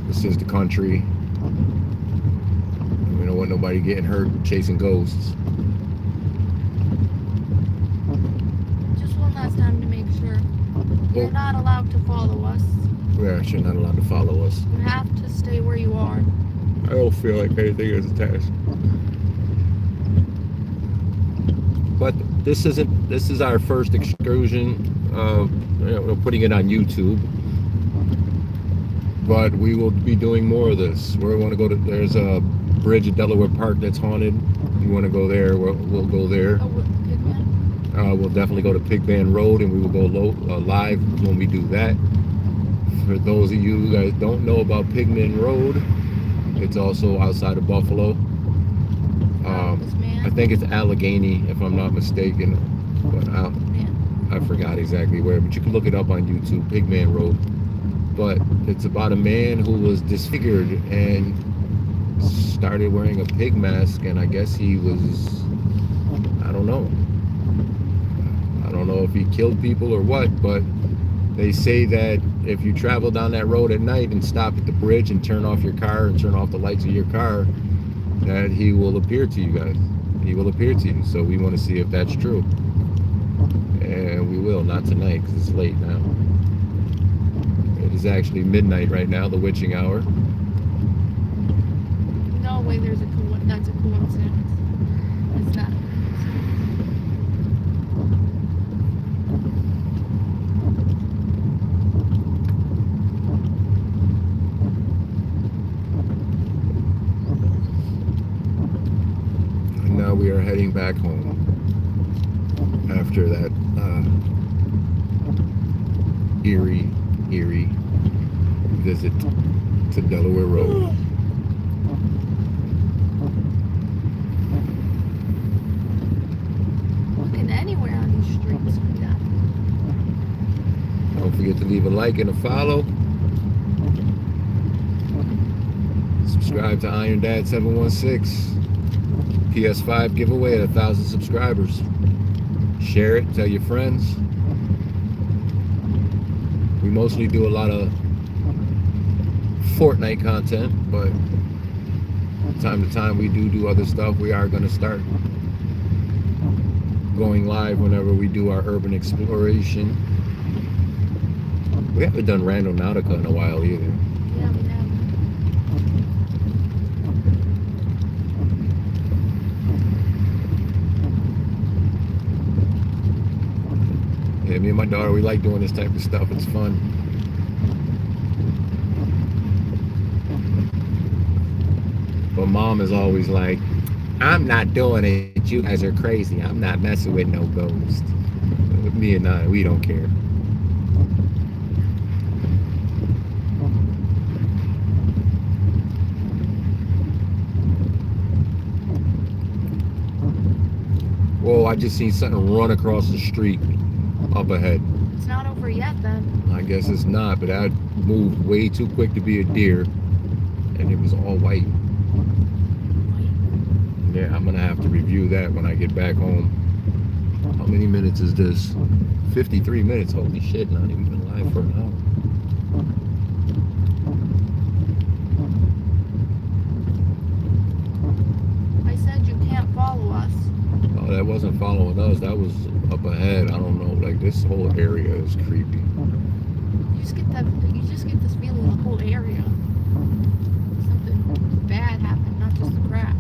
Speaker 1: This is the country. We don't want nobody getting hurt chasing ghosts.
Speaker 2: Just one last time to make sure. You're not allowed to follow us.
Speaker 1: We're actually not allowed to follow us.
Speaker 2: You have to stay where you are.
Speaker 1: I don't feel like anything is attached. But this is our first excursion. We're putting it on YouTube. But we will be doing more of this. We want to go to. There's a bridge at Delaware Park that's haunted. You want to go there? We'll go there.
Speaker 2: Oh, Pigman?
Speaker 1: We'll definitely go to Pigman Road, and we will go live when we do that. For those of you who guys don't know about Pigman Road, it's also outside of Buffalo. I think it's Allegheny, if I'm not mistaken. But I forgot exactly where. But you can look it up on YouTube, Pigman Road. But it's about a man who was disfigured and started wearing a pig mask, and I guess he was, I don't know. I don't know if he killed people or what, but they say that if you travel down that road at night and stop at the bridge and turn off your car and turn off the lights of your car, that he will appear to you guys. He will appear to you. So we want to see if that's true. And we will, not tonight because it's late now. It is actually midnight right now, the witching hour.
Speaker 2: No way that's a coincidence. It's not.
Speaker 1: And now we are heading back home after that eerie visit to Delaware Road.
Speaker 2: Looking anywhere on these streets. Yeah.
Speaker 1: Don't forget to leave a like and a follow. Subscribe to Iron Dad 716. PS5 giveaway at 1,000 subscribers. Share it, tell your friends. We mostly do a lot of Fortnite content, but time to time we do other stuff. We are going to start going live whenever we do our urban exploration. We haven't done Random Nautica in a while either.
Speaker 2: Yeah, we have.
Speaker 1: Yeah, me and my daughter, we like doing this type of stuff. It's fun. But mom is always like, I'm not doing it. You guys are crazy. I'm not messing with no ghost. Me and I, we don't care. Whoa, I just seen something run across the street up ahead.
Speaker 2: It's not over yet then.
Speaker 1: I guess it's not, but that moved way too quick to be a deer. And it was all white. Yeah, I'm gonna have to review that when I get back home. How many minutes is this? 53 minutes. Holy shit, not even been live for an
Speaker 2: I said you can't follow us.
Speaker 1: hour. Oh, that wasn't following us. That was up ahead. I don't know. Like, this whole area is creepy.
Speaker 2: You just get this feeling the whole area. Something bad happened, not just a crash.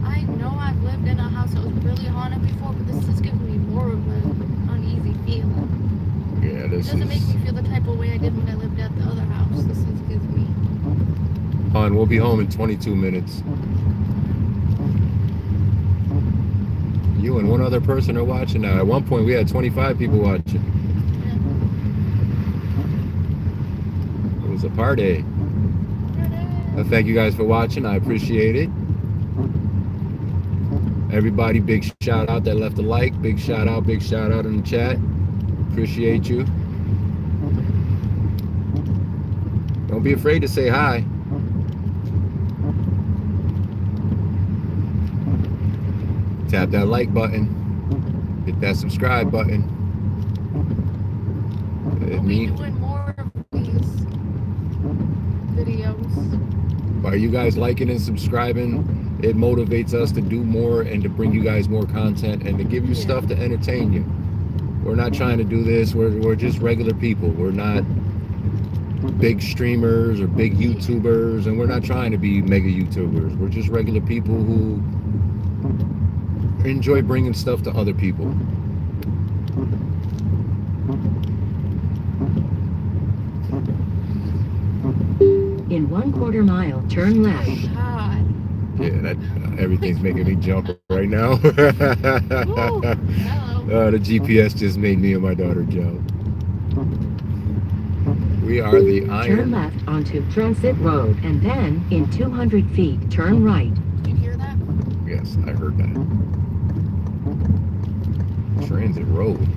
Speaker 2: I know I've lived in a house that was really haunted before, but this is giving me more of an uneasy feeling.
Speaker 1: Yeah, this
Speaker 2: It doesn't make me feel the type of way I did when I lived at the other house. This is gives me.
Speaker 1: Hon, we'll be home in 22 minutes. You and one other person are watching now. At one point, we had 25 people watching. It was a party. Well, thank you guys for watching. I appreciate it. Everybody, big shout out that left a like. Big shout out in the chat. Appreciate you. Don't be afraid to say hi. Tap that like button. Hit that subscribe button.
Speaker 2: We'll be doing more of these videos.
Speaker 1: By you guys liking and subscribing, it motivates us to do more and to bring you guys more content and to give you stuff to entertain you. We're not trying to do this. We're just regular people. We're not big streamers or big YouTubers, and we're not trying to be mega YouTubers. We're just regular people who enjoy bringing stuff to other people.
Speaker 3: In 1/4 mile, turn left.
Speaker 2: God.
Speaker 1: Yeah, that everything's making me jump right now.
Speaker 2: Ooh, hello.
Speaker 1: The GPS just made me and my daughter jump. We are the
Speaker 3: Turn
Speaker 1: iron.
Speaker 3: left onto Transit Road, and then, in 200 feet, turn right.
Speaker 2: Did you hear that?
Speaker 1: Yes, I heard that. Transit Road.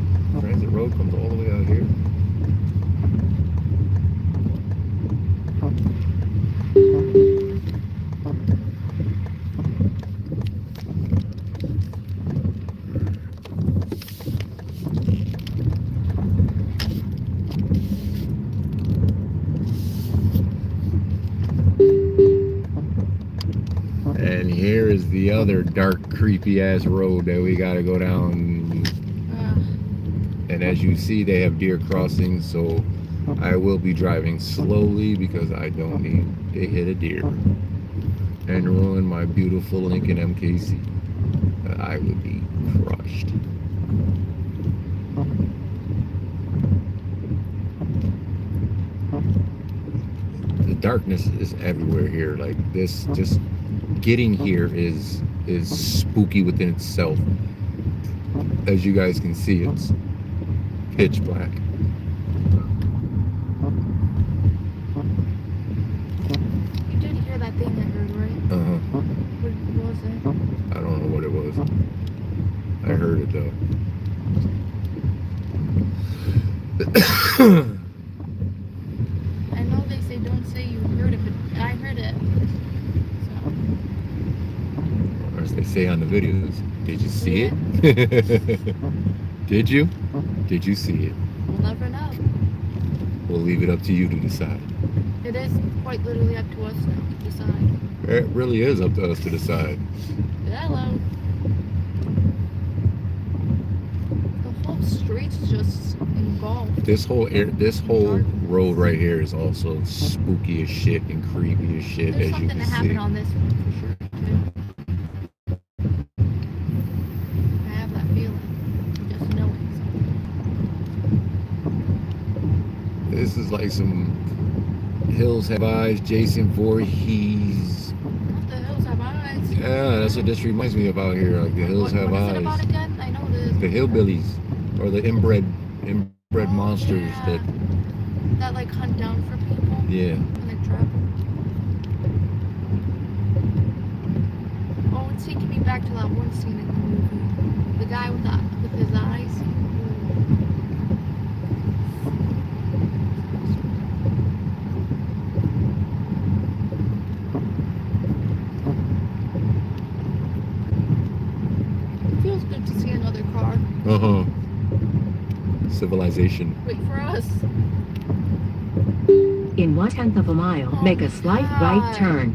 Speaker 1: Transit Road comes all the way out here. And here is the other dark, creepy ass road that we gotta go down. And as you see, they have deer crossings, so I will be driving slowly because I don't need to hit a deer and ruin my beautiful Lincoln MKC. I would be crushed. The darkness is everywhere here. Like this, just getting here is spooky within itself. As you guys can see, it's pitch black.
Speaker 2: You did hear that thing I heard, right? What was it?
Speaker 1: I don't know what it was. I heard it though.
Speaker 2: I know they say don't say you heard it, but I heard it. So.
Speaker 1: Or as they say on the videos, did you see
Speaker 2: Yeah.
Speaker 1: it? Did you? Did you see it?
Speaker 2: We'll never know.
Speaker 1: We'll leave it up to you to decide.
Speaker 2: It is quite literally up to us now to decide.
Speaker 1: It really is up to us to decide.
Speaker 2: Hello. The whole street's just engulfed.
Speaker 1: This whole road right here is also spooky as shit and creepy as shit,
Speaker 2: There's
Speaker 1: as you
Speaker 2: something to
Speaker 1: can
Speaker 2: happen
Speaker 1: see.
Speaker 2: on this one for sure, too. I have that feeling. Just knowing something.
Speaker 1: This is like some Hills Have Eyes, Jason Voorhees.
Speaker 2: What the hills have eyes?
Speaker 1: Yeah, that's what this reminds me of out here. Like the Hills Have
Speaker 2: What is it about
Speaker 1: Eyes.
Speaker 2: again? I know this.
Speaker 1: The hillbillies, or the inbred monsters
Speaker 2: yeah. That like hunt down for people
Speaker 1: yeah.
Speaker 2: and like trap them. Oh, it's taking me back to that one scene in the movie. The guy with his eyes. It feels good to see another car.
Speaker 1: Civilization.
Speaker 2: Wait for us.
Speaker 3: In 1/10 of a mile,
Speaker 2: Oh
Speaker 3: make a
Speaker 2: my
Speaker 3: slight
Speaker 2: God.
Speaker 3: right turn.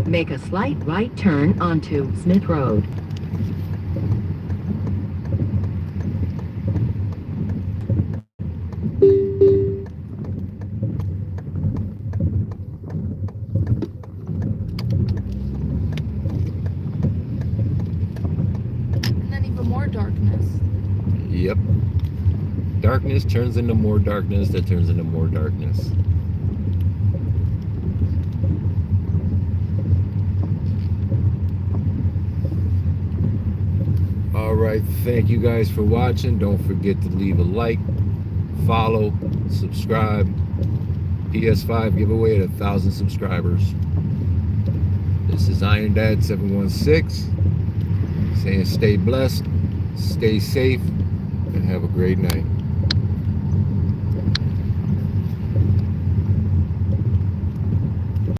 Speaker 3: Make a slight right turn onto Smith Road.
Speaker 2: And then even more darkness.
Speaker 1: Yep. Darkness turns into more darkness that turns into more darkness. Alright, thank you guys for watching. Don't forget to leave a like, follow, subscribe. PS5 giveaway at 1,000 subscribers. This is Iron Dad 716 saying stay blessed, stay safe, and have a great night.